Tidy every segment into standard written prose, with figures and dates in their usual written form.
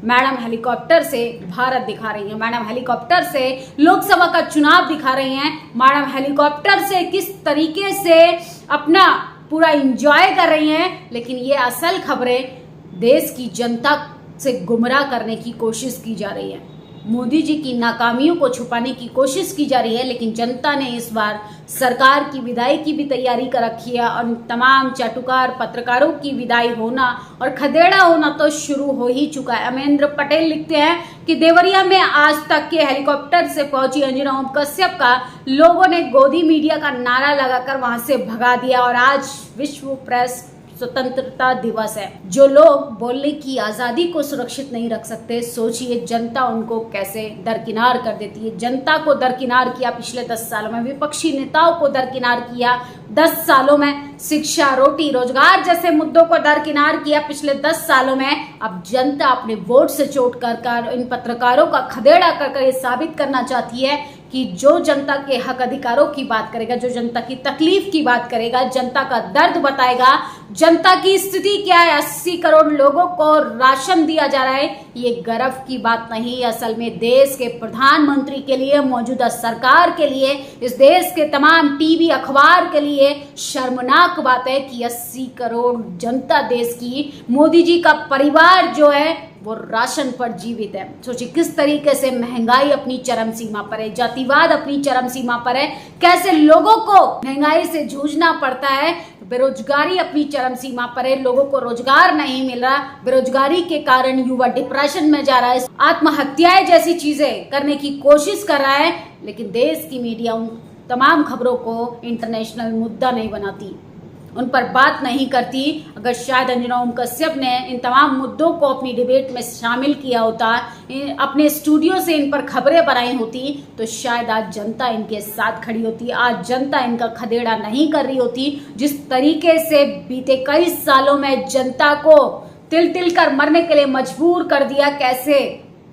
Madam helicopter से भारत दिखा रही हैं, मैडम हेलीकॉप्टर से लोकसभा का चुनाव दिखा रही हैं, मैडम हेलीकॉप्टर से किस तरीके से अपना पूरा एंजॉय कर रही हैं। लेकिन ये असल खबरें देश की जनता से गुमराह करने की कोशिश की जा रही है। मोदी जी की नाकामियों को छुपाने की कोशिश की जा रही है। लेकिन जनता ने इस बार सरकार की विदाई की भी तैयारी कर रखी है और तमाम चाटुकार पत्रकारों की विदाई होना और खदेड़ा होना तो शुरू हो ही चुका है। अमरेंद्र पटेल लिखते हैं कि देवरिया में आज तक के हेलीकॉप्टर से पहुंची अंजना ओम कश्यप का लोगों ने गोदी मीडिया का नारा लगाकर वहां से भगा दिया और आज विश्व प्रेस स्वतंत्रता दिवस है। जो लोग बोलने की आजादी को सुरक्षित नहीं रख सकते, सोचिए जनता उनको कैसे दरकिनार कर देती है। जनता को दरकिनार किया पिछले 10 सालों में, विपक्षी नेताओं को दरकिनार किया 10 सालों में, शिक्षा, रोटी, रोजगार जैसे मुद्दों को दरकिनार किया पिछले 10 सालों में। अब जनता अपने वोट से चोट कर इन पत्रकारों का खदेड़ा कर ये साबित करना चाहती है कि जो जनता के हक अधिकारों की बात करेगा, जो जनता की तकलीफ की बात करेगा, जनता का दर्द बताएगा, जनता की स्थिति क्या है, 80 करोड़ लोगों को राशन दिया जा रहा है, ये गर्व की बात नहीं। असल में देश के प्रधानमंत्री के लिए, मौजूदा सरकार के लिए, इस देश के तमाम टीवी अखबार के लिए शर्मनाक बात है कि 80 करोड़ जनता देश की, मोदी जी का परिवार जो है वो राशन पर जीवित है। सोचिए किस तरीके से महंगाई अपनी चरम सीमा पर है, जातिवाद अपनी चरम सीमा पर है, कैसे लोगों को महंगाई से जूझना पड़ता है, बेरोजगारी अपनी चरम सीमा पर है, लोगों को रोजगार नहीं मिल रहा, बेरोजगारी के कारण युवा डिप्रेशन में जा रहा है, आत्महत्याएं जैसी चीजें करने की कोशिश कर रहा है। लेकिन देश की मीडिया उन तमाम खबरों को इंटरनेशनल मुद्दा नहीं बनाती, उन पर बात नहीं करती। अगर शायद अंजना ओम कश्यप ने इन तमाम मुद्दों को अपनी डिबेट में शामिल किया होता, अपने स्टूडियो से इन पर खबरें बनाई होती, तो शायद आज जनता इनके साथ खड़ी होती, आज जनता इनका खदेड़ा नहीं कर रही होती। जिस तरीके से बीते कई सालों में जनता को तिल तिल कर मरने के लिए मजबूर कर दिया, कैसे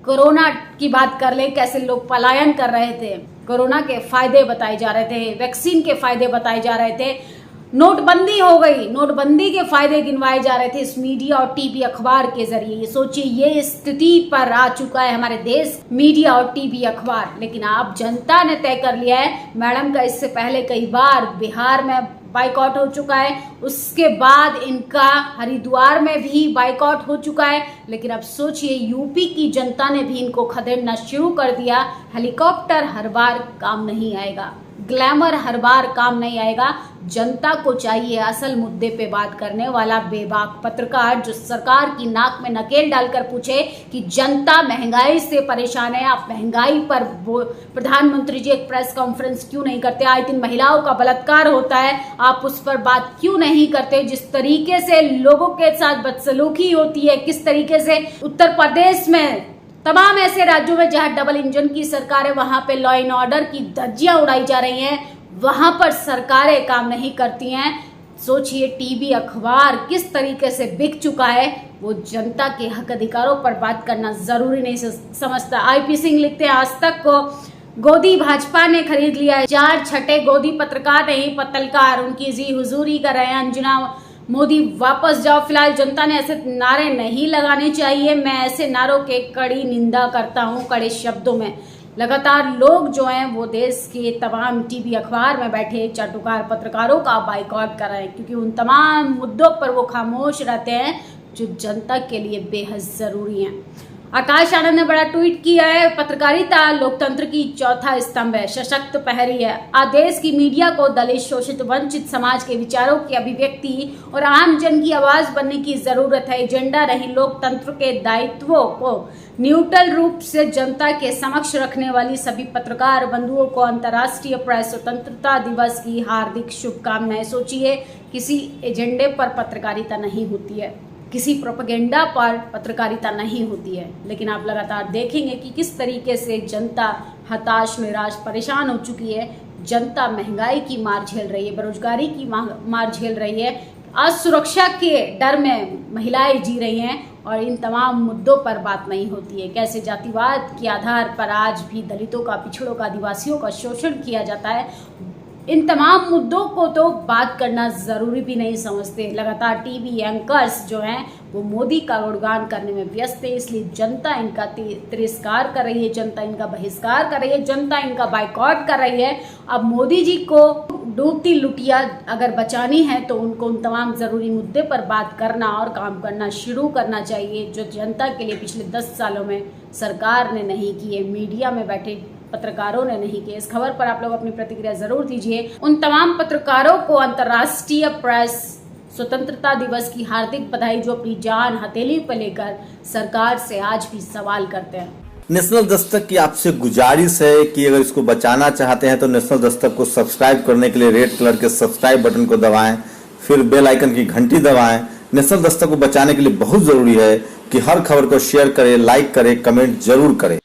कोरोना की बात कर ले, कैसे लोग पलायन कर रहे थे, कोरोना के फायदे बताए जा रहे थे, वैक्सीन के फायदे बताए जा रहे थे, नोटबंदी हो गई, नोटबंदी के फायदे गिनवाए जा रहे थे इस मीडिया और टीवी अखबार के जरिए। ये सोचिए ये स्थिति पर आ चुका है हमारे देश, मीडिया और टीवी अखबार। लेकिन आप जनता ने तय कर लिया है, मैडम का इससे पहले कई बार बिहार में बाइकआउट हो चुका है, उसके बाद इनका हरिद्वार में भी बाइकआउट हो चुका है। लेकिन अब सोचिए यूपी की जनता ने भी इनको खदेड़ना शुरू कर दिया। हेलीकॉप्टर हर बार काम नहीं आएगा, ग्लैमर हर बार काम नहीं आएगा। जनता को चाहिए असल मुद्दे पे बात करने वाला बेबाक पत्रकार, जो सरकार की नाक में नकेल डालकर पूछे कि जनता महंगाई से परेशान है, आप महंगाई पर प्रधानमंत्री जी एक प्रेस कॉन्फ्रेंस क्यों नहीं करते, आए दिन महिलाओं का बलात्कार होता है, आप उस पर बात क्यों नहीं करते, जिस तरीके से लोगों के साथ बदसलूकी होती है, किस तरीके से उत्तर प्रदेश में तमाम ऐसे राज्यों में जहां डबल इंजन की सरकार है, वहां पे लॉ एंड ऑर्डर की धज्जियां उड़ाई जा रही हैं, वहां पर सरकारें काम नहीं करती हैं। सोचिए टीवी अखबार किस तरीके से बिक चुका है, वो जनता के हक अधिकारों पर बात करना जरूरी नहीं समझता। आईपी सिंह लिखते हैं, आज तक को गोदी भाजपा ने खरीद लिया है, 4 छठे गोदी पत्रकार नहीं पत्तलकार, उनकी जी हुजूरी कर रहे हैं अंजना मोदी वापस जाओ। फिलहाल जनता ने ऐसे नारे नहीं लगाने चाहिए, मैं ऐसे नारों के कड़ी निंदा करता हूं कड़े शब्दों में। लगातार लोग जो हैं वो देश के तमाम टीवी अखबार में बैठे चाटुकार पत्रकारों का बाइकआउट कर रहे हैं, क्योंकि उन तमाम मुद्दों पर वो खामोश रहते हैं जो जनता के लिए बेहद जरूरी हैं। आकाश आनंद ने बड़ा ट्वीट किया है, पत्रकारिता लोकतंत्र की चौथा स्तंभ है, सशक्त प्रहरी है। आदेश की मीडिया को दलित, शोषित, वंचित समाज के विचारों की अभिव्यक्ति और आम जन की आवाज बनने की जरूरत है। एजेंडा रही लोकतंत्र के दायित्वों को न्यूट्रल रूप से जनता के समक्ष रखने वाली सभी पत्रकार बंधुओं को अंतर्राष्ट्रीय प्रेस स्वतंत्रता दिवस की हार्दिक शुभकामनाएं। सोचिए किसी एजेंडे पर पत्रकारिता नहीं होती है, किसी प्रोपेगेंडा पर पत्रकारिता नहीं होती है, लेकिन आप लगातार देखेंगे कि किस तरीके से जनता हताश, निराश, परेशान हो चुकी है। जनता महंगाई की मार झेल रही है, बेरोजगारी की मार झेल रही है, असुरक्षा के डर में महिलाएं जी रही हैं और इन तमाम मुद्दों पर बात नहीं होती है। कैसे जातिवाद के आधार पर आज भी दलितों का, पिछड़ों का, आदिवासियों का शोषण किया जाता है, इन तमाम मुद्दों को तो बात करना जरूरी भी नहीं समझते। लगातार टीवी एंकर्स जो हैं वो मोदी का गुणगान करने में व्यस्त है, इसलिए जनता इनका तिरस्कार कर रही है, जनता इनका बहिष्कार कर रही है, जनता इनका बायकॉट कर रही है। अब मोदी जी को डूबती लुटिया अगर बचानी है तो उनको उन तमाम ज़रूरी मुद्दे पर बात करना और काम करना शुरू करना चाहिए, जो जनता के लिए पिछले 10 सालों में सरकार ने नहीं किए, मीडिया में बैठे पत्रकारों ने नहीं किए। इस खबर पर आप लोग अपनी प्रतिक्रिया जरूर दीजिए। उन तमाम पत्रकारों को अंतर्राष्ट्रीय प्रेस स्वतंत्रता दिवस की हार्दिक बधाई, जो अपनी जान हथेली पर लेकर सरकार से आज भी सवाल करते हैं। नेशनल दस्तक की आपसे गुजारिश है कि अगर इसको बचाना चाहते हैं तो नेशनल दस्तक को सब्सक्राइब करने के लिए रेड कलर के सब्सक्राइब बटन को दबाएं, फिर बेल आइकन की घंटी दबाएं। नेशनल दस्तक को बचाने के लिए बहुत जरूरी है कि हर खबर को शेयर करें, लाइक करें, कमेंट जरूर करें।